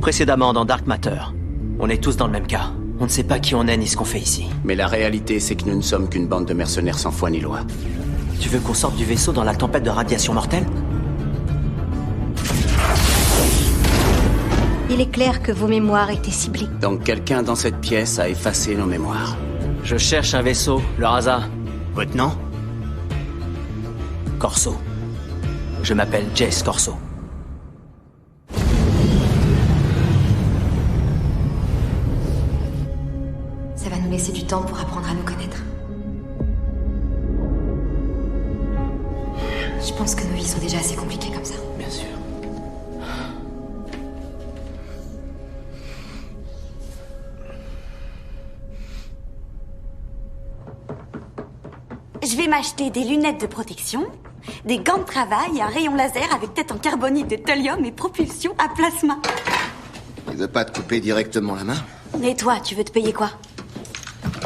Précédemment dans Dark Matter. On est tous dans le même cas. On ne sait pas qui on est ni ce qu'on fait ici. Mais la réalité, c'est que nous ne sommes qu'une bande de mercenaires sans foi ni loi. Tu veux qu'on sorte du vaisseau dans la tempête de radiation mortelle? Il est clair que vos mémoires étaient ciblées. Donc quelqu'un dans cette pièce a effacé nos mémoires. Je cherche un vaisseau, le Rasa. Votre nom? Corso. Je m'appelle Jace Corso. Ça va nous laisser du temps pour apprendre à nous connaître. Je pense que nos vies sont déjà assez compliquées comme ça. Bien sûr. Je vais m'acheter des lunettes de protection, des gants de travail et un rayon laser avec tête en carbonite de thallium et propulsion à plasma. Il veut pas te couper directement la main? Et toi, tu veux te payer quoi?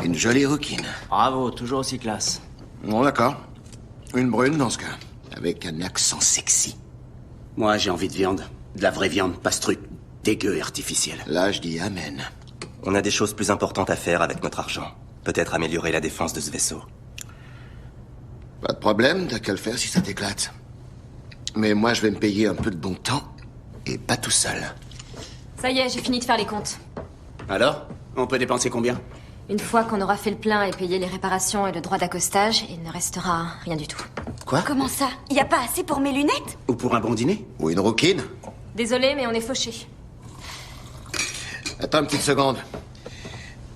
Une jolie rouquine. Bravo, toujours aussi classe. Bon, d'accord. Une brune dans ce cas. Avec un accent sexy. Moi, j'ai envie de viande. De la vraie viande, pas ce truc dégueu et artificiel. Là, je dis amen. On a des choses plus importantes à faire avec notre argent. Peut-être améliorer la défense de ce vaisseau. Pas de problème, t'as qu'à le faire si ça t'éclate. Mais moi, je vais me payer un peu de bon temps. Et pas tout seul. Ça y est, j'ai fini de faire les comptes. Alors? On peut dépenser combien? Une fois qu'on aura fait le plein et payé les réparations et le droit d'accostage, il ne restera rien du tout. Quoi? Comment ça? Y a pas assez pour mes lunettes? Ou pour un bon dîner? Ou une rouquine? Désolé, mais on est fauchés. Attends une petite seconde.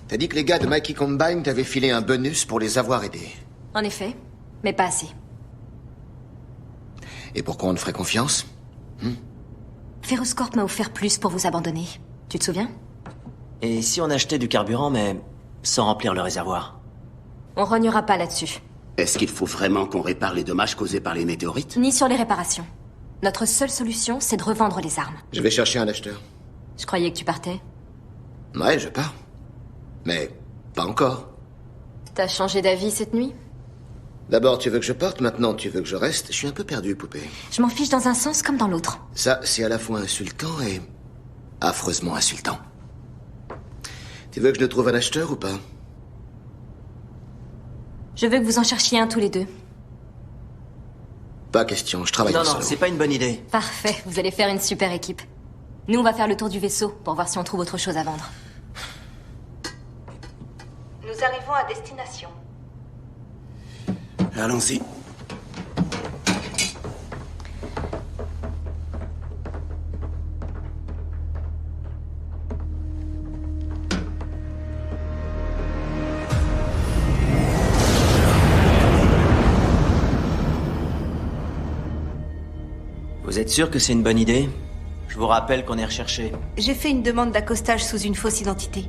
T'as dit que les gars de Mikey Combine t'avaient filé un bonus pour les avoir aidés. En effet, mais pas assez. Et pourquoi on te ferait confiance? Ferroscorp m'a offert plus pour vous abandonner. Tu te souviens? Et si on achetait du carburant, mais sans remplir le réservoir? On rognera pas là-dessus. Est-ce qu'il faut vraiment qu'on répare les dommages causés par les météorites? Ni sur les réparations. Notre seule solution, c'est de revendre les armes. Je vais chercher un acheteur. Je croyais que tu partais. Ouais, je pars. Mais pas encore. T'as changé d'avis cette nuit? D'abord, tu veux que je parte, maintenant tu veux que je reste. Je suis un peu perdu, poupée. Je m'en fiche dans un sens comme dans l'autre. Ça, c'est à la fois insultant et affreusement insultant. Tu veux que je te trouve un acheteur ou pas? Je veux que vous en cherchiez un tous les deux. Pas question, je travaille Non, en non, solo. c'est pas une bonne idée. Parfait, vous allez faire une super équipe. Nous, on va faire le tour du vaisseau pour voir si on trouve autre chose à vendre. Nous arrivons à destination. Allons-y. Vous êtes sûr que c'est une bonne idée? Je vous rappelle qu'on est recherché. J'ai fait une demande d'accostage sous une fausse identité.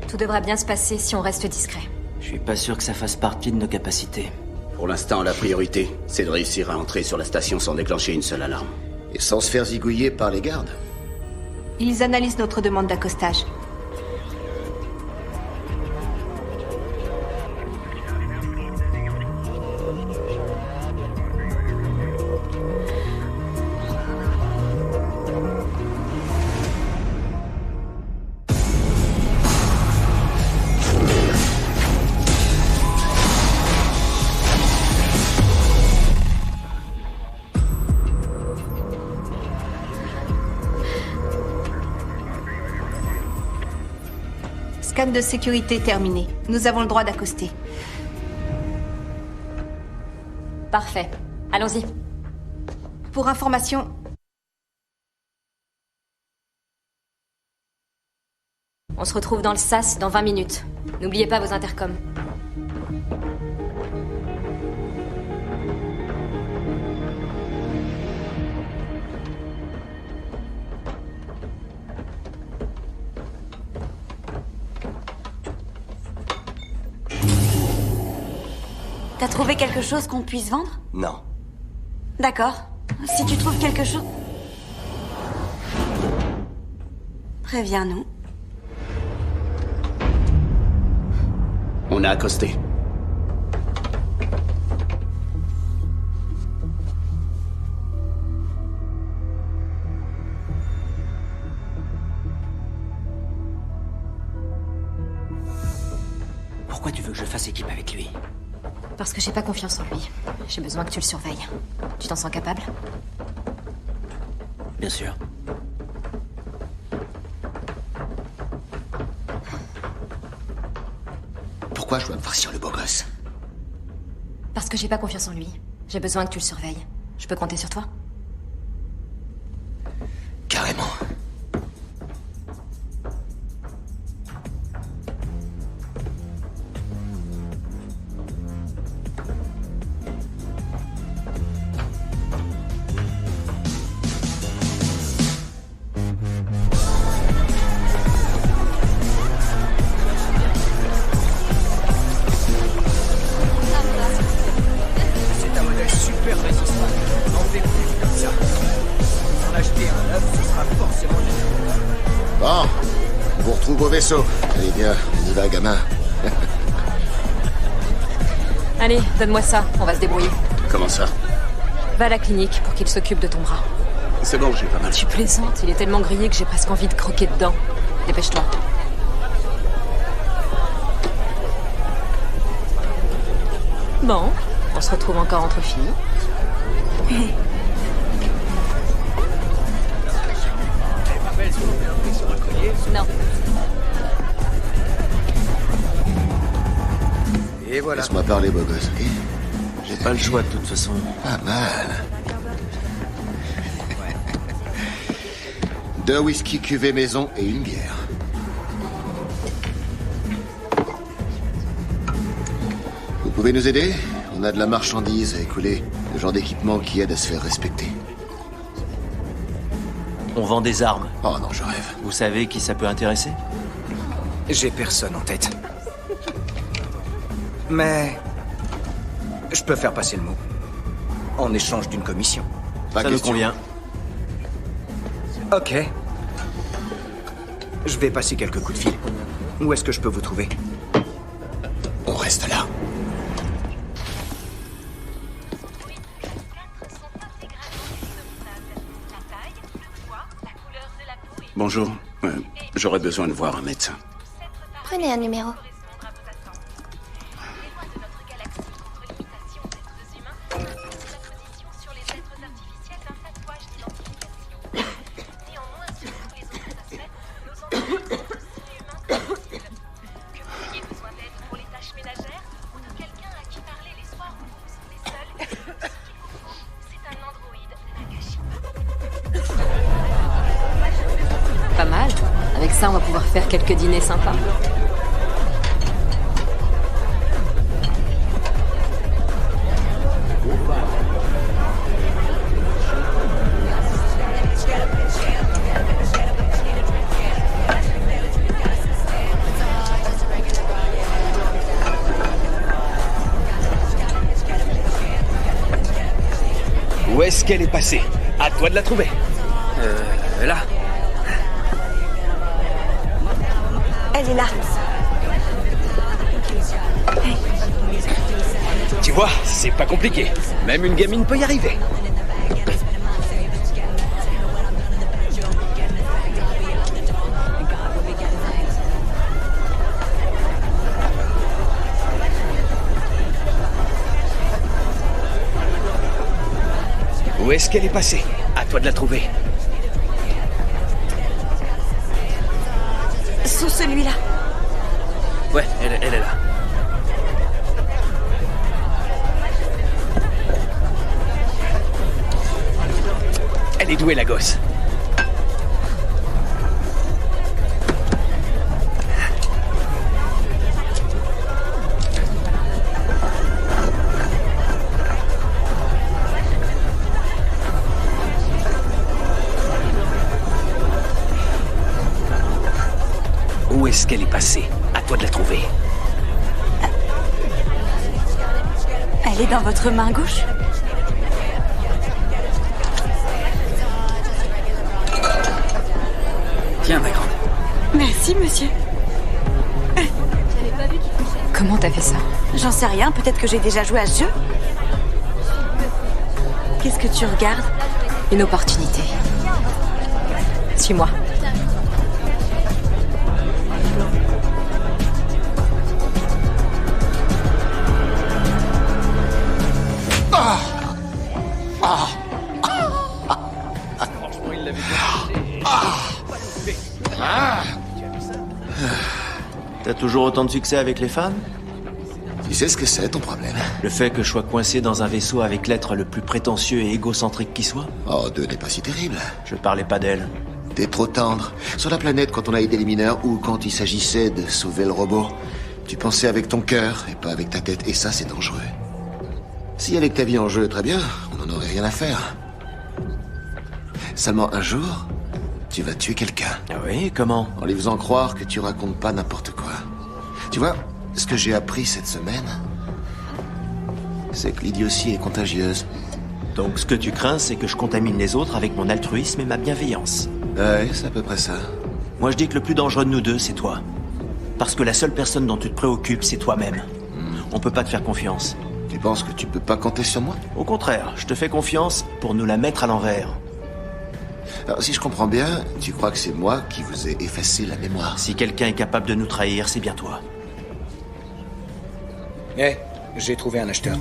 Tout devra bien se passer si on reste discret. Je suis pas sûr que ça fasse partie de nos capacités. Pour l'instant, la priorité, c'est de réussir à entrer sur la station sans déclencher une seule alarme. Et sans se faire zigouiller par les gardes. Ils analysent notre demande d'accostage. Scan de sécurité terminé. Nous avons le droit d'accoster. Parfait. Allons-y. Pour information... On se retrouve dans le SAS dans 20 minutes. N'oubliez pas vos intercoms. T'as trouvé quelque chose qu'on puisse vendre? Non. D'accord. Si tu trouves quelque chose... Préviens-nous. On a accosté. Pourquoi tu veux que je fasse équipe avec lui? Parce que j'ai pas confiance en lui. J'ai besoin que tu le surveilles. Tu t'en sens capable? Bien sûr. Pourquoi je dois me farcir le beau gosse? Parce que j'ai pas confiance en lui. J'ai besoin que tu le surveilles. Je peux compter sur toi? Carrément. C'est un modèle super résistant. N'en fais plus comme ça. En acheter un neuf, ce sera forcément mieux. Bon, on vous retrouve au vaisseau. Allez bien, on y va, gamin. Allez, donne-moi ça. On va se débrouiller. Comment ça? Va à la clinique pour qu'il s'occupe de ton bras. C'est bon, j'ai pas mal. Tu plaisantes. Il est tellement grillé que j'ai presque envie de croquer dedans. Dépêche-toi. Bon, on se retrouve encore entre filles. Non. Et voilà. Laisse-moi parler, beau gosse, ok? J'ai pas le choix de toute façon. Pas mal. 2 whisky cuvée maison et une bière. Vous pouvez nous aider? On a de la marchandise à écouler. Le genre d'équipement qui aide à se faire respecter. On vend des armes. Oh non, je rêve. Vous savez qui ça peut intéresser? J'ai personne en tête. Mais... je peux faire passer le mot. En échange d'une commission. Pas Ça nous question. convient. Ok. Je vais passer quelques coups de fil. Où est-ce que je peux vous trouver? On reste là. Bonjour. J'aurais besoin de voir un médecin. Prenez un numéro. Pas mal. Avec ça, on va pouvoir faire quelques dîners sympas. Où est-ce qu'elle est passée? À toi de la trouver. Là. Elle est là. Tu vois, c'est pas compliqué. Même une gamine peut y arriver. Où est-ce qu'elle est passée? À toi de la trouver. Sous celui-là. Ouais, elle est là. Elle est douée, la gosse. Où est-ce qu'elle est passée? À toi de la trouver. Elle est dans votre main gauche. Tiens, ma grande. Merci, monsieur. Comment t'as fait ça? J'en sais rien, peut-être que j'ai déjà joué à ce jeu. Qu'est-ce que tu regardes? Une opportunité. Suis-moi. Ah! T'as toujours autant de succès avec les femmes? Tu sais ce que c'est, ton problème? Le fait que je sois coincé dans un vaisseau avec l'être le plus prétentieux et égocentrique qui soit? Oh, 2 n'est pas si terrible. Je parlais pas d'elle. T'es trop tendre. Sur la planète, quand on a aidé les mineurs ou quand il s'agissait de sauver le robot, tu pensais avec ton cœur et pas avec ta tête, et ça, c'est dangereux. Si avec ta vie en jeu, très bien, on n'en aurait rien à faire. Seulement un jour, tu vas tuer quelqu'un. Ah oui, comment? En lui faisant croire que tu racontes pas n'importe quoi. Tu vois, ce que j'ai appris cette semaine, c'est que l'idiotie est contagieuse. Donc ce que tu crains, c'est que je contamine les autres avec mon altruisme et ma bienveillance. Ouais, c'est à peu près ça. Moi je dis que le plus dangereux de nous deux, c'est toi. Parce que la seule personne dont tu te préoccupes, c'est toi-même. On peut pas te faire confiance. Tu penses que tu peux pas compter sur moi? Au contraire, je te fais confiance pour nous la mettre à l'envers. Alors, si je comprends bien, tu crois que c'est moi qui vous ai effacé la mémoire? Si quelqu'un est capable de nous trahir, c'est bien toi. Eh, j'ai trouvé un acheteur.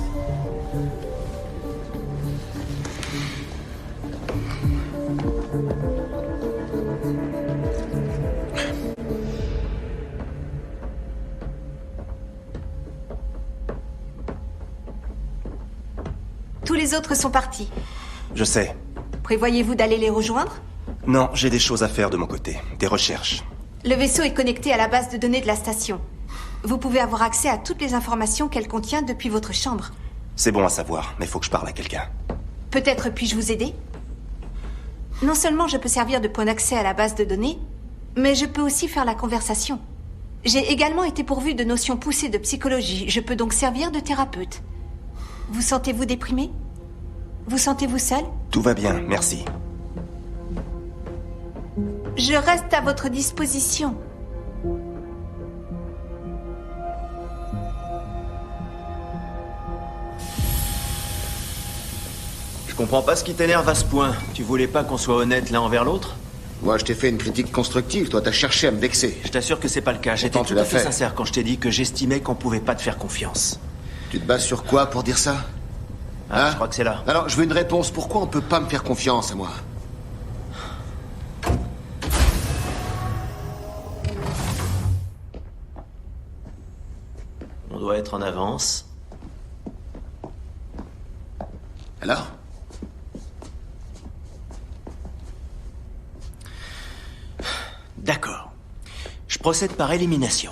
Tous les autres sont partis. Je sais. Prévoyez-vous d'aller les rejoindre? Non, j'ai des choses à faire de mon côté. Des recherches. Le vaisseau est connecté à la base de données de la station. Vous pouvez avoir accès à toutes les informations qu'elle contient depuis votre chambre. C'est bon à savoir, mais faut que je parle à quelqu'un. Peut-être puis-je vous aider? Non seulement je peux servir de point d'accès à la base de données, mais je peux aussi faire la conversation. J'ai également été pourvu de notions poussées de psychologie. Je peux donc servir de thérapeute. Vous sentez-vous déprimé? Vous sentez-vous seul? Tout va bien, merci. Je reste à votre disposition. Je comprends pas ce qui t'énerve à ce point. Tu voulais pas qu'on soit honnête l'un envers l'autre? Moi, je t'ai fait une critique constructive. Toi, t'as cherché à me vexer. Je t'assure que c'est pas le cas. J'étais Pourtant, tu tout à l'as fait fait. sincère quand je t'ai dit que j'estimais qu'on pouvait pas te faire confiance. Tu te bases sur quoi pour dire ça? Ah, Hein? je crois que c'est là. Alors, je veux une réponse. Pourquoi on peut pas me faire confiance à moi? On doit être en avance. Alors? D'accord. Je procède par élimination.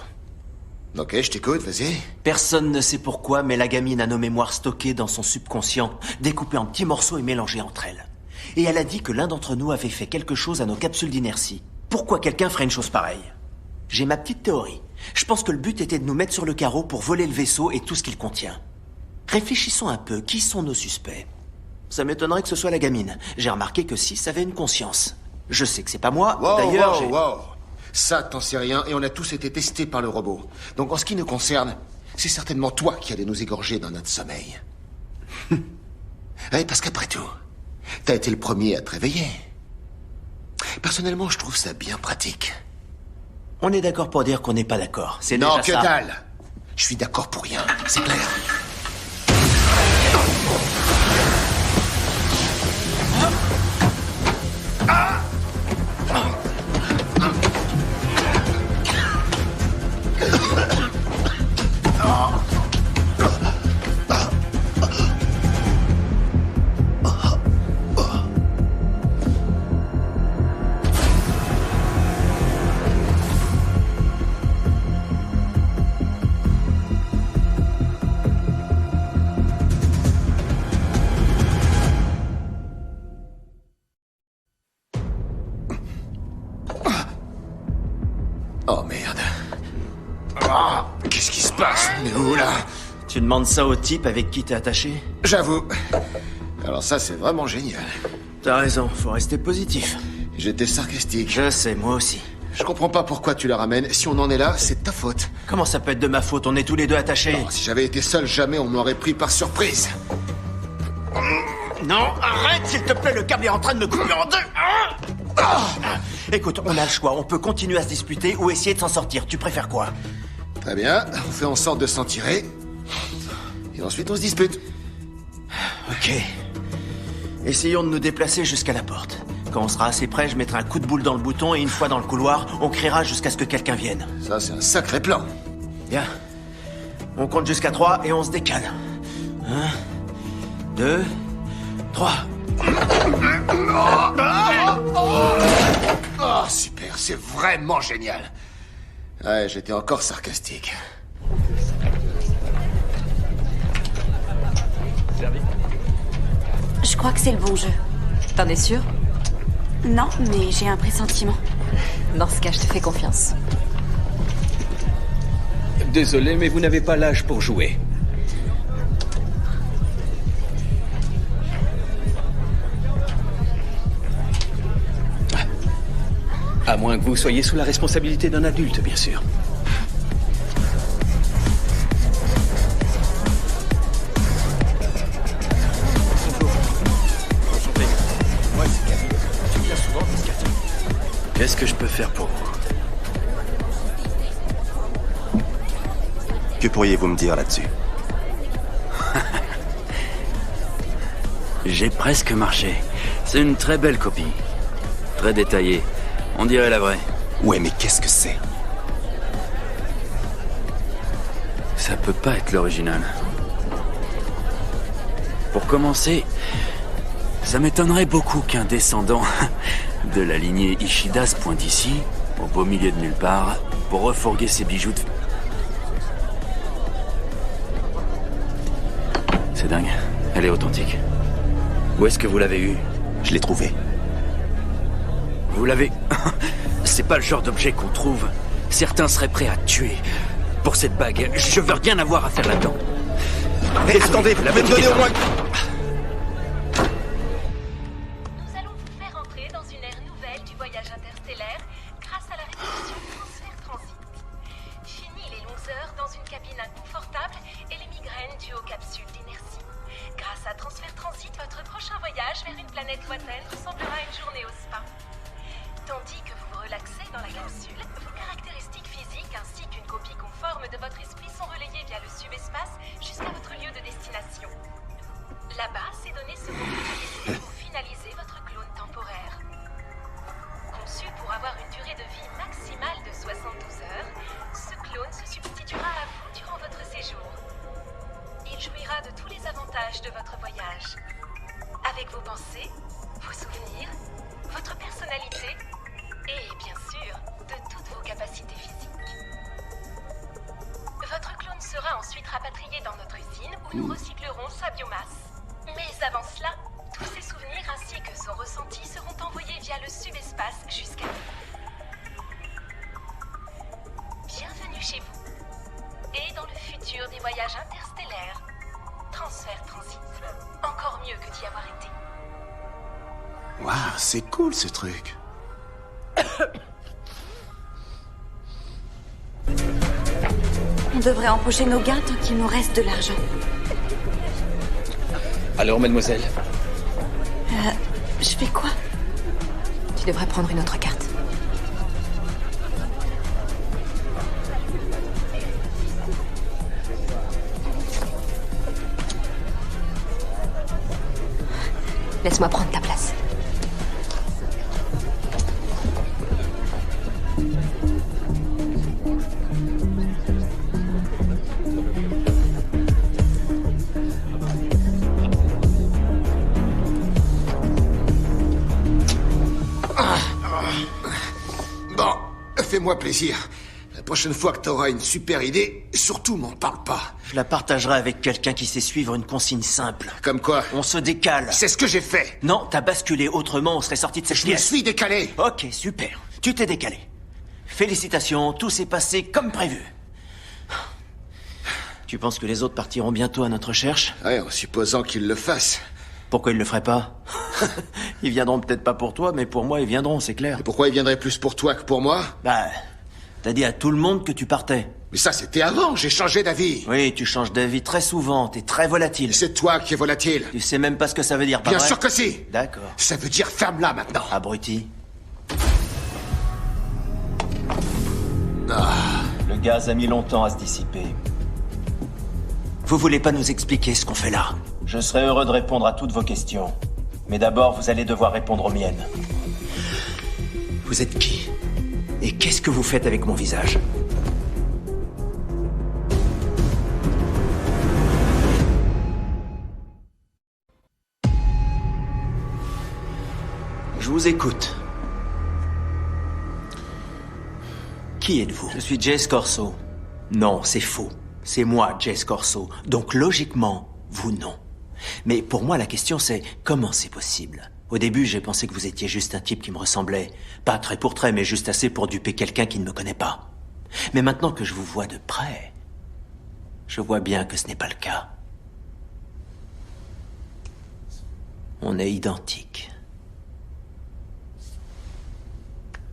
Ok, je t'écoute, vas-y. Personne ne sait pourquoi, mais la gamine a nos mémoires stockées dans son subconscient, découpées en petits morceaux et mélangées entre elles. Et elle a dit que l'un d'entre nous avait fait quelque chose à nos capsules d'inertie. Pourquoi quelqu'un ferait une chose pareille? J'ai ma petite théorie. Je pense que le but était de nous mettre sur le carreau pour voler le vaisseau et tout ce qu'il contient. Réfléchissons un peu, qui sont nos suspects? Ça m'étonnerait que ce soit la gamine. J'ai remarqué que Sis avait une conscience. Je sais que c'est pas moi, d'ailleurs j'ai... Wow. Ça, t'en sais rien, et on a tous été testés par le robot. Donc, en ce qui nous concerne, c'est certainement toi qui allais nous égorger dans notre sommeil. Oui, parce qu'après tout, t'as été le premier à te réveiller. Personnellement, je trouve ça bien pratique. On est d'accord pour dire qu'on n'est pas d'accord. C'est Non, déjà que ça. dalle! Je suis d'accord pour rien, c'est clair. Oh merde. Ah, qu'est-ce qui se passe? Mais où là? Tu demandes ça au type avec qui t'es attaché? J'avoue. Alors ça, c'est vraiment génial. T'as raison, faut rester positif. J'étais sarcastique. Je sais, moi aussi. Je comprends pas pourquoi tu la ramènes. Si on en est là, c'est ta faute. Comment ça peut être de ma faute? On est tous les deux attachés. Oh, si j'avais été seul, jamais on m'aurait pris par surprise. Non, arrête, s'il te plaît, le câble est en train de me couper en deux. Écoute, on a le choix. On peut continuer à se disputer ou essayer de s'en sortir. Tu préfères quoi? Très bien, on fait en sorte de s'en tirer. Et ensuite, on se dispute. Ok. Essayons de nous déplacer jusqu'à la porte. Quand on sera assez près, je mettrai un coup de boule dans le bouton et une fois dans le couloir, on criera jusqu'à ce que quelqu'un vienne. Ça, c'est un sacré plan. Bien. On compte jusqu'à 3 et on se décale. 1, 2, 3. Oh, super, c'est vraiment génial. Ouais, j'étais encore sarcastique. Je crois que c'est le bon jeu. T'en es sûr? Non, mais j'ai un pressentiment. Dans ce cas, je te fais confiance. Désolé, mais vous n'avez pas l'âge pour jouer. À moins que vous soyez sous la responsabilité d'un adulte, bien sûr. Qu'est-ce que je peux faire pour vous? Que pourriez-vous me dire là-dessus? J'ai presque marché. C'est une très belle copie. Très détaillée. On dirait la vraie. Ouais, mais qu'est-ce que c'est? Ça peut pas être l'original. Pour commencer, ça m'étonnerait beaucoup qu'un descendant de la lignée Ishida se pointe ici, au beau milieu de nulle part, pour refourguer ses bijoux de... C'est dingue. Elle est authentique. Où est-ce que vous l'avez eue? Je l'ai trouvé. Vous l'avez... C'est pas le genre d'objet qu'on trouve. Certains seraient prêts à tuer pour cette bague. Je veux rien avoir à faire là-dedans. Hey, attendez, vous l'avez donné au moins... Nous allons vous faire entrer dans une ère nouvelle du voyage interstellaire grâce à la révolution transfert transit. Fini les longues heures dans une cabine inconfortable et les migraines dues aux capsules d'inertie. Grâce à transfert transit, votre prochain voyage vers une planète lointaine ressemblera à une journée au spa. Tandis que vous vous relaxez dans la capsule, vos caractéristiques physiques ainsi qu'une copie conforme de votre esprit sont relayées via le subespace jusqu'à votre lieu de destination. Là-bas, ces données seront utilisées pour finaliser votre clone temporaire. Conçu pour avoir une durée de vie maximale de 72 heures, ce clone se substituera à vous durant votre séjour. Il jouira de tous les avantages de votre voyage. Avec vos pensées, vos souvenirs, votre personnalité et, bien sûr, de toutes vos capacités physiques. Votre clone sera ensuite rapatrié dans notre usine où nous recyclerons sa biomasse. Mais avant cela, tous ses souvenirs ainsi que son ressenti seront envoyés via le subespace jusqu'à vous. Bienvenue chez vous. Et dans le futur des voyages interstellaires. Transfert transit. Encore mieux que d'y avoir été. Waouh, c'est cool ce truc. On devrait empocher nos gains tant qu'il nous reste de l'argent. Alors, mademoiselle? Je fais quoi? Tu devrais prendre une autre carte. Laisse-moi prendre ta place. Bon, fais-moi plaisir. La prochaine fois que t'auras une super idée, surtout m'en parle pas. Je la partagerai avec quelqu'un qui sait suivre une consigne simple. Comme quoi? On se décale. C'est ce que j'ai fait. Non, t'as basculé, autrement on serait sorti de cette Je me pièce. suis décalé. Ok, super. Tu t'es décalé. Félicitations, tout s'est passé comme prévu. Tu penses que les autres partiront bientôt à notre recherche? Ouais, en supposant qu'ils le fassent. Pourquoi ils le feraient pas? Ils viendront peut-être pas pour toi, mais pour moi ils viendront, c'est clair. Et pourquoi ils viendraient plus pour toi que pour moi? Bah, t'as dit à tout le monde que tu partais. Mais ça, c'était avant, j'ai changé d'avis. Oui, tu changes d'avis très souvent, t'es très volatile. C'est toi qui es volatile. Tu sais même pas ce que ça veut dire, pas Bien vrai? sûr que si. D'accord. Ça veut dire ferme-la maintenant. Abruti. Ah. Le gaz a mis longtemps à se dissiper. Vous voulez pas nous expliquer ce qu'on fait là? Je serais heureux de répondre à toutes vos questions. Mais d'abord, vous allez devoir répondre aux miennes. Vous êtes qui? Et qu'est-ce que vous faites avec mon visage? Je vous écoute. Qui êtes-vous? Je suis Jace Corso. Non, c'est faux. C'est moi, Jace Corso. Donc logiquement, vous non. Mais pour moi, la question c'est comment c'est possible? Au début, j'ai pensé que vous étiez juste un type qui me ressemblait. Pas trait pour trait, mais juste assez pour duper quelqu'un qui ne me connaît pas. Mais maintenant que je vous vois de près, je vois bien que ce n'est pas le cas. On est identiques.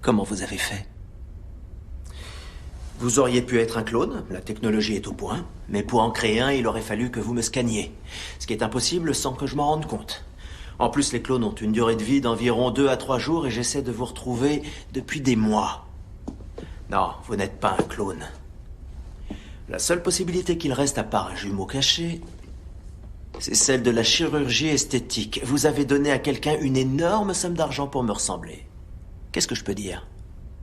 Comment vous avez fait? Vous auriez pu être un clone, la technologie est au point, mais pour en créer un, il aurait fallu que vous me scanniez. Ce qui est impossible sans que je m'en rende compte. En plus, les clones ont une durée de vie d'environ 2 à 3 jours et j'essaie de vous retrouver depuis des mois. Non, vous n'êtes pas un clone. La seule possibilité qu'il reste à part un jumeau caché, c'est celle de la chirurgie esthétique. Vous avez donné à quelqu'un une énorme somme d'argent pour me ressembler. Qu'est-ce que je peux dire?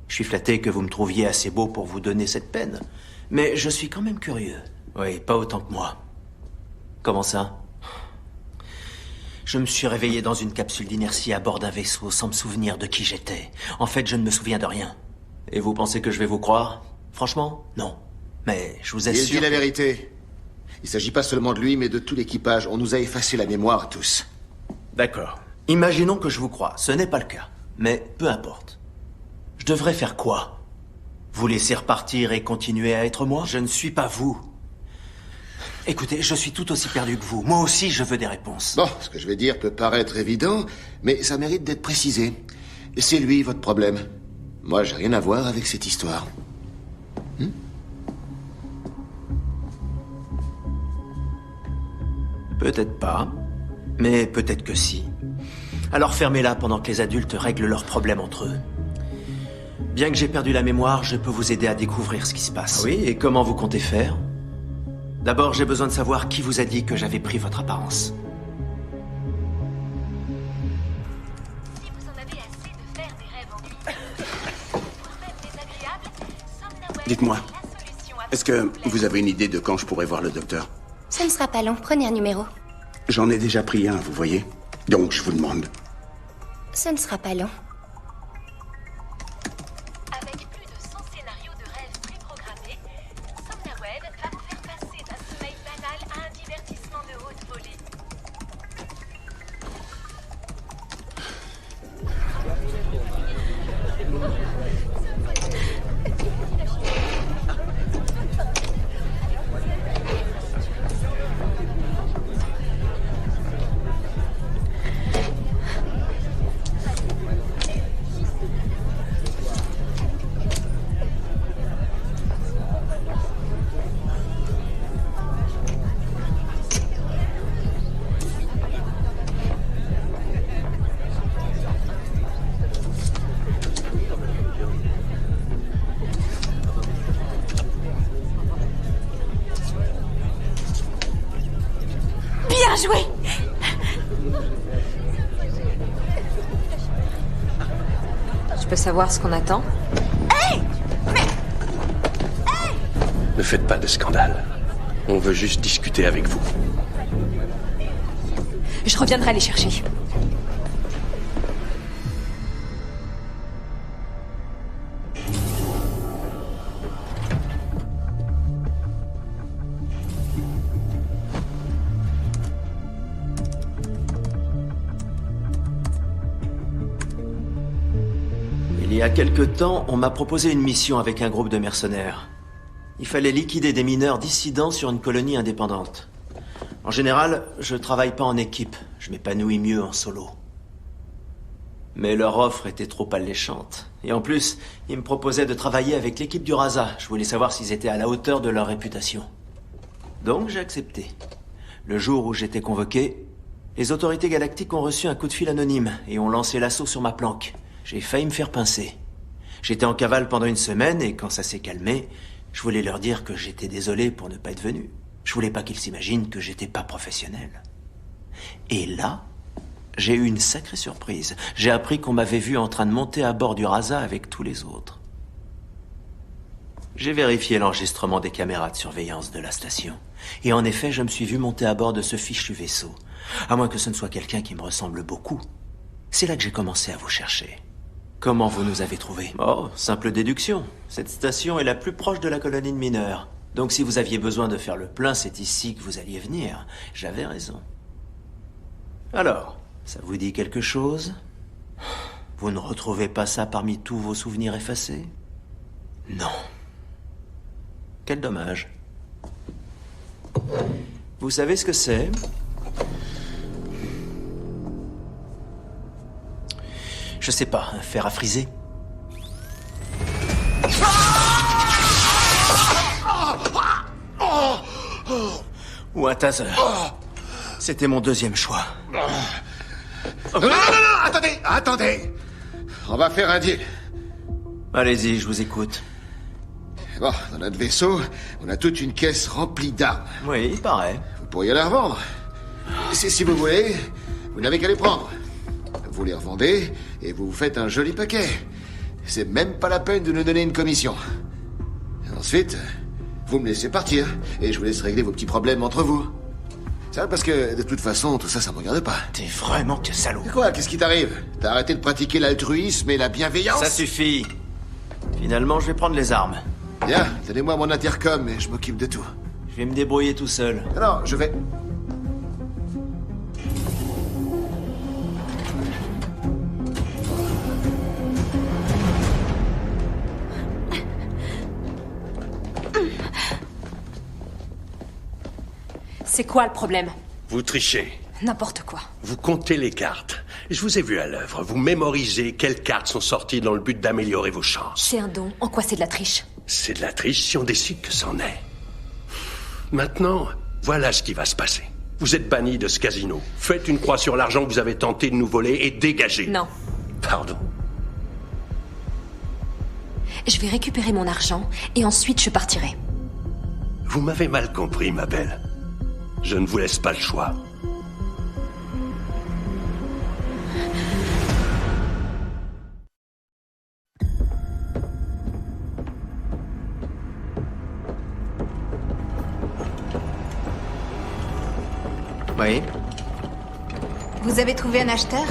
Je suis flatté que vous me trouviez assez beau pour vous donner cette peine, mais je suis quand même curieux. Oui, pas autant que moi. Comment ça? Je me suis réveillé dans une capsule d'inertie à bord d'un vaisseau sans me souvenir de qui j'étais. En fait, je ne me souviens de rien. Et vous pensez que je vais vous croire? Franchement, non. Mais je vous assure... Il dit la vérité. Il s'agit pas seulement de lui, mais de tout l'équipage. On nous a effacé la mémoire, tous. D'accord. Imaginons que je vous croie. Ce n'est pas le cas. Mais peu importe. Je devrais faire quoi? Vous laisser repartir et continuer à être moi? Je ne suis pas vous. Écoutez, je suis tout aussi perdu que vous. Moi aussi, je veux des réponses. Bon, ce que je vais dire peut paraître évident, mais ça mérite d'être précisé. C'est lui, votre problème. Moi, j'ai rien à voir avec cette histoire. Peut-être pas, mais peut-être que si. Alors fermez-la pendant que les adultes règlent leurs problèmes entre eux. Bien que j'ai perdu la mémoire, je peux vous aider à découvrir ce qui se passe. Oui, et comment vous comptez faire? D'abord, j'ai besoin de savoir qui vous a dit que j'avais pris votre apparence. Si vous en avez assez de faire des rêves ennuyeux, voire même désagréables, Somnaway Dites-moi, est la solution à est-ce que vous avez une idée de quand je pourrais voir le docteur? Ça ne sera pas long. Prenez un numéro. J'en ai déjà pris un, vous voyez. Donc, je vous demande. Ça ne sera pas long. Avec plus de 100 scénarios de rêves préprogrammés, Somnaway va vous faire passer d'un sommeil banal à un divertissement de haute volée. Bien joué! Je peux savoir ce qu'on attend? Ne faites pas de scandale. On veut juste discuter avec vous. Je reviendrai les chercher. Il y a quelque temps, on m'a proposé une mission avec un groupe de mercenaires. Il fallait liquider des mineurs dissidents sur une colonie indépendante. En général, je travaille pas en équipe. Je m'épanouis mieux en solo. Mais leur offre était trop alléchante. Et en plus, ils me proposaient de travailler avec l'équipe du Rasa. Je voulais savoir s'ils étaient à la hauteur de leur réputation. Donc j'ai accepté. Le jour où j'étais convoqué, les autorités galactiques ont reçu un coup de fil anonyme et ont lancé l'assaut sur ma planque. J'ai failli me faire pincer. J'étais en cavale pendant une semaine et quand ça s'est calmé, je voulais leur dire que j'étais désolé pour ne pas être venu. Je voulais pas qu'ils s'imaginent que j'étais pas professionnel. Et là, j'ai eu une sacrée surprise. J'ai appris qu'on m'avait vu en train de monter à bord du Rasa avec tous les autres. J'ai vérifié l'enregistrement des caméras de surveillance de la station. Et en effet, je me suis vu monter à bord de ce fichu vaisseau. À moins que ce ne soit quelqu'un qui me ressemble beaucoup. C'est là que j'ai commencé à vous chercher. Comment vous nous avez trouvés? Oh, simple déduction. Cette station est la plus proche de la colonie de mineurs. Donc si vous aviez besoin de faire le plein, c'est ici que vous alliez venir. J'avais raison. Alors, ça vous dit quelque chose? Vous ne retrouvez pas ça parmi tous vos souvenirs effacés? Non. Quel dommage. Vous savez ce que c'est? Je sais pas, un fer à friser? Ou un taser? C'était mon deuxième choix. Non, attendez! On va faire un deal. Allez-y, je vous écoute. Bon, dans notre vaisseau, on a toute une caisse remplie d'armes. Oui, il paraît. Vous pourriez la revendre. Si vous voulez, vous n'avez qu'à les prendre. Vous les revendez et vous vous faites un joli paquet. C'est même pas la peine de nous donner une commission. Et ensuite, vous me laissez partir et je vous laisse régler vos petits problèmes entre vous. Ça, parce que de toute façon, tout ça, ça me regarde pas. T'es vraiment que salaud. Quoi? Qu'est-ce qui t'arrive? T'as arrêté de pratiquer l'altruisme et la bienveillance? Ça suffit. Finalement, je vais prendre les armes. Bien, donnez-moi mon intercom et je m'occupe de tout. Je vais me débrouiller tout seul. Non, je vais... C'est quoi le problème? Vous trichez. N'importe quoi. Vous comptez les cartes. Je vous ai vu à l'œuvre. Vous mémorisez quelles cartes sont sorties dans le but d'améliorer vos chances. C'est un don. En quoi c'est de la triche? C'est de la triche si on décide que c'en est. Maintenant, voilà ce qui va se passer. Vous êtes banni de ce casino. Faites une croix sur l'argent que vous avez tenté de nous voler et dégagez. Non. Pardon. Je vais récupérer mon argent et ensuite je partirai. Vous m'avez mal compris, ma belle. Je ne vous laisse pas le choix. Oui. Vous avez trouvé un acheteur?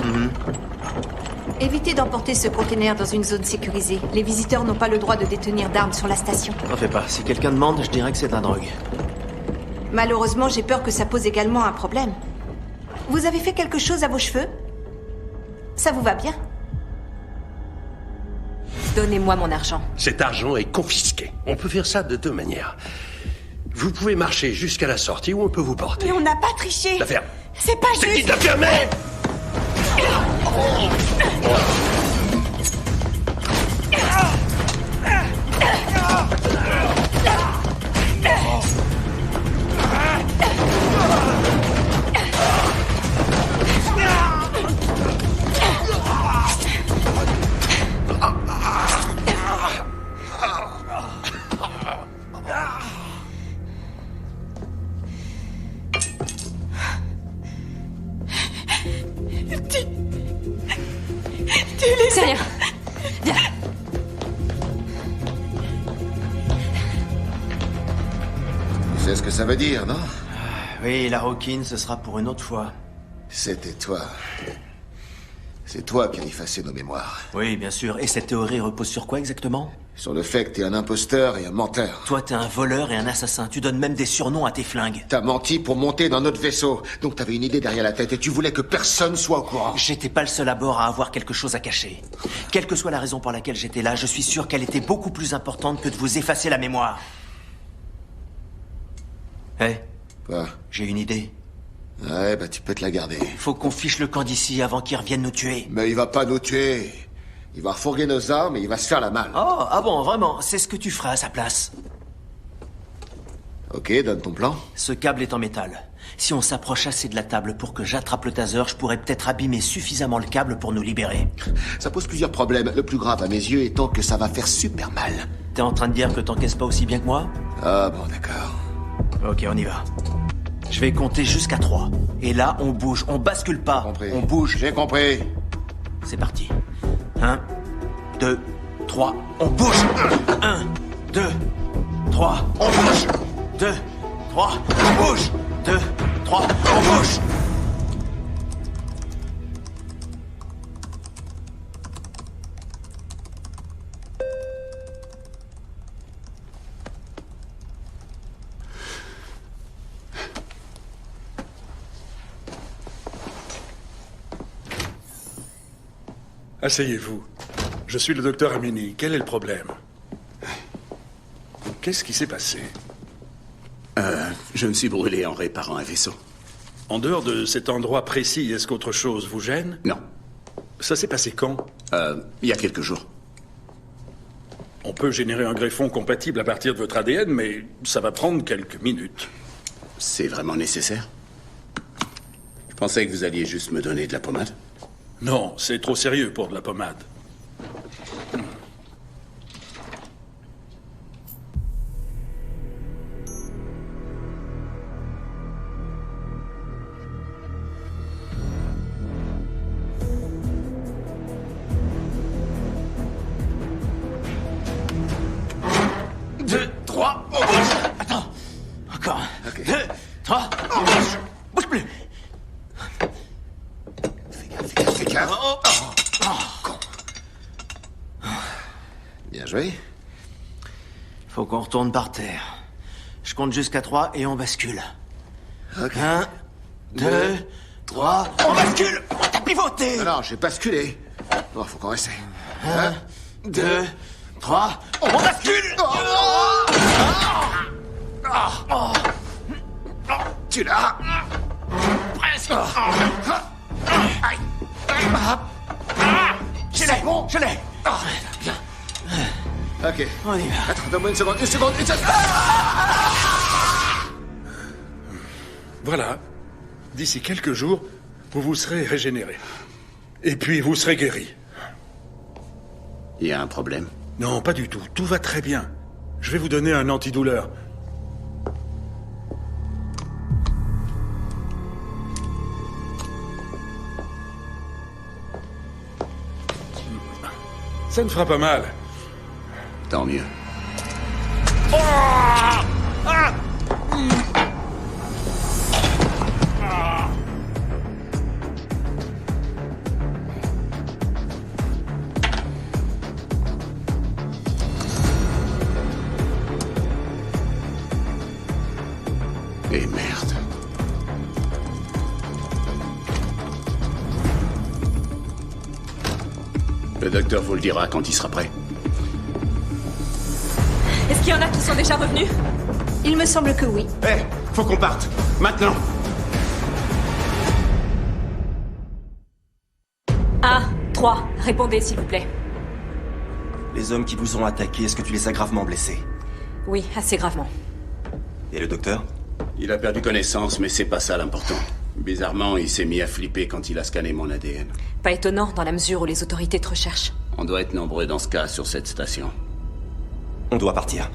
Évitez d'emporter ce conteneur dans une zone sécurisée. Les visiteurs n'ont pas le droit de détenir d'armes sur la station. N'en fais pas. Si quelqu'un demande, je dirais que c'est de la drogue. Malheureusement, j'ai peur que ça pose également un problème. Vous avez fait quelque chose à vos cheveux? Ça vous va bien? Donnez-moi mon argent. Cet argent est confisqué. On peut faire ça de deux manières. Vous pouvez marcher jusqu'à la sortie ou on peut vous porter. Mais on n'a pas triché. La ferme. C'est pas juste. C'est dit de la fermer. C'est rien. Viens. Tu sais ce que ça veut dire, non? Oui, la roquine, ce sera pour une autre fois. C'était toi. C'est toi qui as effacé nos mémoires. Oui, bien sûr. Et cette théorie repose sur quoi exactement? Sur le fait que t'es un imposteur et un menteur. Toi, t'es un voleur et un assassin. Tu donnes même des surnoms à tes flingues. T'as menti pour monter dans notre vaisseau. Donc t'avais une idée derrière la tête et tu voulais que personne soit au courant. J'étais pas le seul à bord à avoir quelque chose à cacher. Quelle que soit la raison pour laquelle j'étais là, je suis sûr qu'elle était beaucoup plus importante que de vous effacer la mémoire. Hé? Quoi? J'ai une idée. Ouais, bah tu peux te la garder. Faut qu'on fiche le camp d'ici avant qu'il revienne nous tuer. Mais il va pas nous tuer. Il va refourguer nos armes et il va se faire la malle. Oh, ah bon, vraiment? C'est ce que tu feras à sa place. Ok, donne ton plan. Ce câble est en métal. Si on s'approche assez de la table pour que j'attrape le taser, je pourrais peut-être abîmer suffisamment le câble pour nous libérer. Ça pose plusieurs problèmes. Le plus grave à mes yeux étant que ça va faire super mal. T'es en train de dire que t'encaisses pas aussi bien que moi? Ah bon, d'accord. Ok, on y va. Je vais compter jusqu'à 3. Et là, on bouge. On bascule pas. On bouge. J'ai compris. C'est parti. 1, 2, 3. On bouge. 1, 2, 3. On bouge. 2, 3. On bouge. 2, 3. On bouge. Asseyez-vous. Je suis le docteur Amini. Quel est le problème? Qu'est-ce qui s'est passé? Je me suis brûlé en réparant un vaisseau. En dehors de cet endroit précis, est-ce qu'autre chose vous gêne? Non. Ça s'est passé quand? Il y a quelques jours. On peut générer un greffon compatible à partir de votre ADN, mais ça va prendre quelques minutes. C'est vraiment nécessaire? Je pensais que vous alliez juste me donner de la pommade. Non, c'est trop sérieux pour de la pommade. Deux, 3, on bouge. Attends. Encore. 2, 3, on bouge. Bouge plus. Fais gaffe. Bien joué. Faut qu'on retourne par terre. Je compte jusqu'à 3 et on bascule. 1, 2, 3, on bascule. T'as pivoté. Non, j'ai basculé. Bon, faut qu'on essaie. 1, 2, 3, on bascule. Tu l'as. Presque. Aïe. Je l'ai. Bon. Je l'ai. Bien. Ok. On y va. Attends, donne-moi une seconde. Voilà. D'ici quelques jours, vous vous serez régénéré. Et puis, vous serez guéri. Il y a un problème? Non, pas du tout. Tout va très bien. Je vais vous donner un antidouleur. Ça ne fera pas mal. Tant mieux. Et merde. Le docteur vous le dira quand il sera prêt. Est-ce qu'il y en a qui sont déjà revenus? Il me semble que oui. Faut qu'on parte. Maintenant. 1, 3, répondez s'il vous plaît. Les hommes qui vous ont attaqué, est-ce que tu les as gravement blessés? Oui, assez gravement. Et le docteur? Il a perdu connaissance, mais c'est pas ça l'important. Bizarrement, il s'est mis à flipper quand il a scanné mon ADN. Pas étonnant dans la mesure où les autorités te recherchent. On doit être nombreux dans ce cas sur cette station. On doit partir.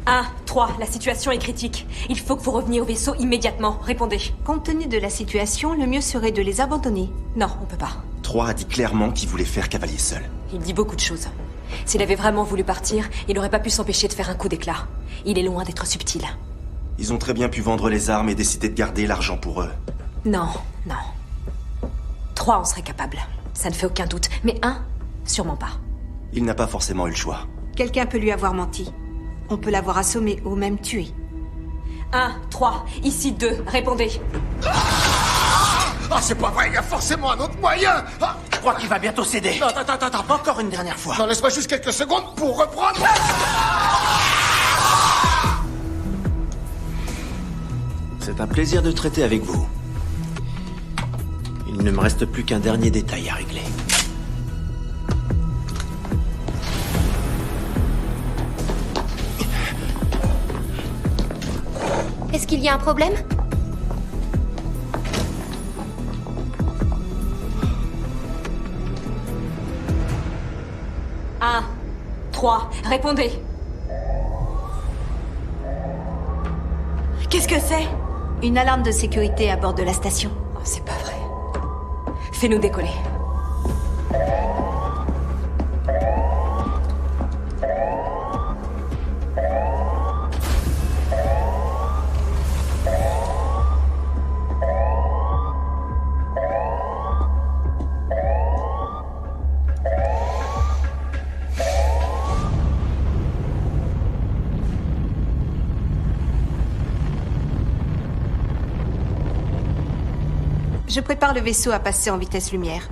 1, 3, la situation est critique. Il faut que vous reveniez au vaisseau immédiatement. Répondez. Compte tenu de la situation, le mieux serait de les abandonner. Non, on peut pas. 3 a dit clairement qu'il voulait faire cavalier seul. Il dit beaucoup de choses. S'il avait vraiment voulu partir, il n'aurait pas pu s'empêcher de faire un coup d'éclat. Il est loin d'être subtil. Ils ont très bien pu vendre les armes et décider de garder l'argent pour eux. Non, non. 3, on serait capable. Ça ne fait aucun doute. Mais 1, sûrement pas. Il n'a pas forcément eu le choix. Quelqu'un peut lui avoir menti. On peut l'avoir assommé ou même tué. 1, 3, ici 2, répondez. C'est pas vrai, il y a forcément un autre moyen. Je crois qu'il va bientôt céder. Non, attends. Encore une dernière fois. Non, laisse-moi juste quelques secondes pour reprendre. C'est un plaisir de traiter avec vous. Il ne me reste plus qu'un dernier détail à régler. Est-ce qu'il y a un problème? Un, 3, répondez. Qu'est-ce que c'est? Une alarme de sécurité à bord de la station. Oh, c'est pas vrai. Fais-nous décoller. Je prépare le vaisseau à passer en vitesse lumière.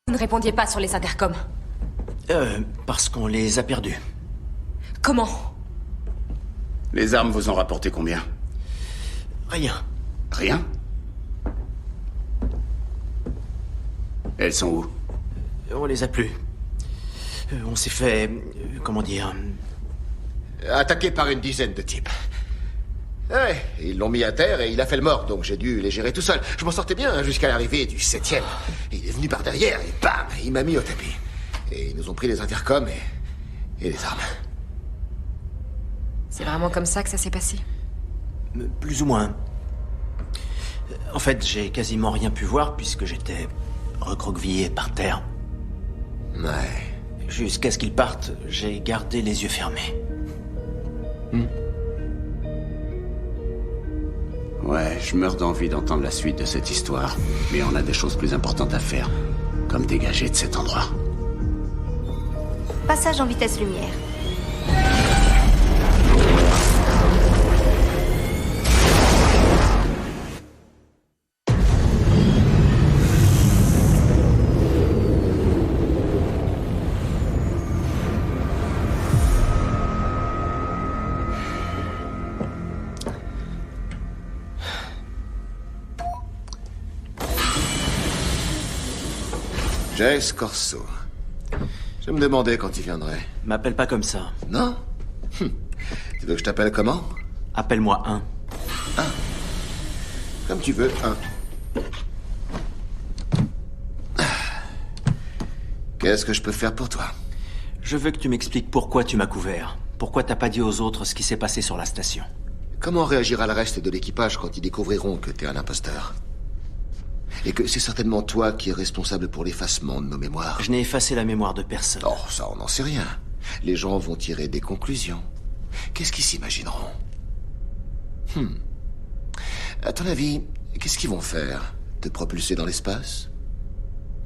Vous ne répondiez pas sur les intercoms. Parce qu'on les a perdus. Comment? Les armes vous ont rapporté combien? Rien. Rien? Elles sont où? On les a plus. On s'est fait... comment dire... Attaqué par une dizaine de types. Ouais, ils l'ont mis à terre et il a fait le mort, donc j'ai dû les gérer tout seul. Je m'en sortais bien jusqu'à l'arrivée du 7e. Il est venu par derrière et bam, il m'a mis au tapis. Et ils nous ont pris les intercoms et les armes. C'est vraiment comme ça que ça s'est passé? Plus ou moins. En fait, j'ai quasiment rien pu voir puisque j'étais recroquevillé par terre. Ouais. Jusqu'à ce qu'ils partent, j'ai gardé les yeux fermés. Ouais, je meurs d'envie d'entendre la suite de cette histoire. Mais on a des choses plus importantes à faire. Comme dégager de cet endroit. Passage en vitesse lumière. Jace Corso. Je me demandais quand il viendrait. M'appelle pas comme ça. Non? Tu veux que je t'appelle comment? Appelle-moi 1. Comme tu veux, 1. Qu'est-ce que je peux faire pour toi? Je veux que tu m'expliques pourquoi tu m'as couvert. Pourquoi t'as pas dit aux autres ce qui s'est passé sur la station? Comment réagira le reste de l'équipage quand ils découvriront que t'es un imposteur? Et que c'est certainement toi qui es responsable pour l'effacement de nos mémoires. Je n'ai effacé la mémoire de personne. Oh, ça, on n'en sait rien. Les gens vont tirer des conclusions. Qu'est-ce qu'ils s'imagineront? À ton avis, qu'est-ce qu'ils vont faire? Te propulser dans l'espace?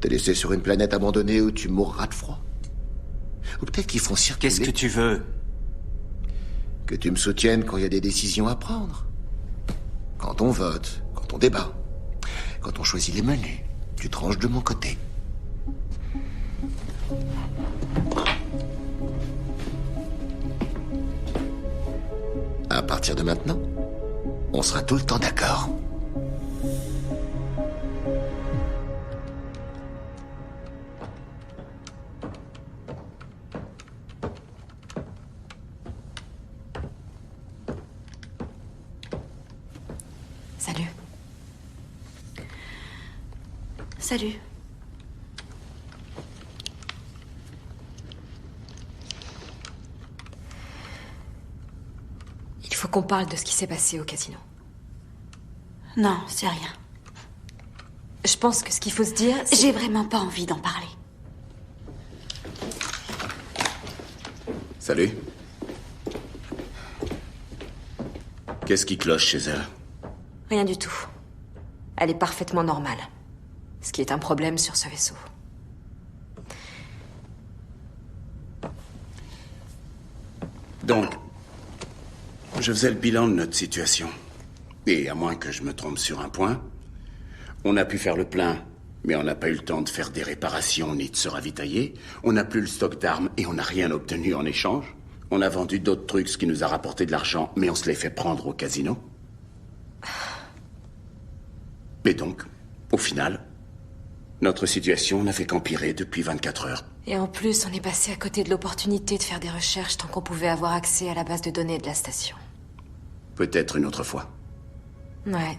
Te laisser sur une planète abandonnée où tu mourras de froid? Ou peut-être qu'ils font circuler... Qu'est-ce que tu veux? Que tu me soutiennes quand il y a des décisions à prendre. Quand on vote, quand on débat. Quand on choisit les menus, tu tranches de mon côté. À partir de maintenant, on sera tout le temps d'accord. Salut. Salut. Il faut qu'on parle de ce qui s'est passé au casino. Non, c'est rien. Je pense que ce qu'il faut se dire, c'est... J'ai vraiment pas envie d'en parler. Salut. Qu'est-ce qui cloche chez elle? Rien du tout. Elle est parfaitement normale. Ce qui est un problème sur ce vaisseau. Donc, je faisais le bilan de notre situation. Et à moins que je me trompe sur un point, on a pu faire le plein, mais on n'a pas eu le temps de faire des réparations ni de se ravitailler. On n'a plus le stock d'armes et on n'a rien obtenu en échange. On a vendu d'autres trucs, ce qui nous a rapporté de l'argent, mais on se les fait prendre au casino. Et donc, au final, notre situation n'a fait qu'empirer depuis 24 heures. Et en plus, on est passé à côté de l'opportunité de faire des recherches tant qu'on pouvait avoir accès à la base de données de la station. Peut-être une autre fois. Ouais.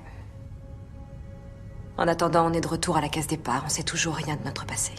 En attendant, on est de retour à la case départ. On sait toujours rien de notre passé.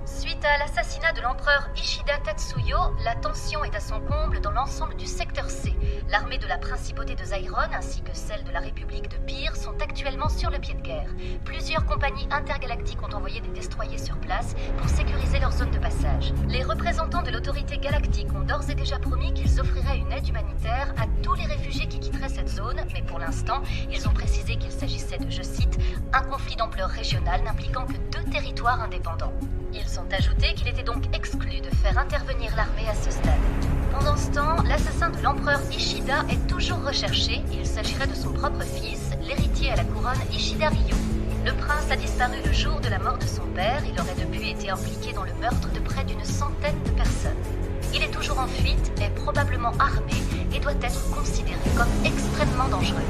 Suite Suite à l'assassinat de l'empereur Ishida Tetsuyo, la tension est à son comble dans l'ensemble du secteur C. L'armée de la principauté de Zyron ainsi que celle de la République de Pyr sont actuellement sur le pied de guerre. Plusieurs compagnies intergalactiques ont envoyé des destroyers sur place pour sécuriser leur zone de passage. Les représentants de l'autorité galactique ont d'ores et déjà promis qu'ils offriraient une aide humanitaire à tous les réfugiés qui quitteraient cette zone, mais pour l'instant, ils ont précisé qu'il s'agissait de, je cite, un conflit d'ampleur régionale n'impliquant que 2 territoires indépendants. Ils ont ajouté qu'il était donc exclu de faire intervenir l'armée à ce stade. Pendant ce temps, l'assassin de l'empereur Ishida est toujours recherché. Il s'agirait de son propre fils, l'héritier à la couronne Ishida Ryu. Le prince a disparu le jour de la mort de son père. Il aurait depuis été impliqué dans le meurtre de près d'une centaine de personnes. Il est toujours en fuite, est probablement armé et doit être considéré comme extrêmement dangereux.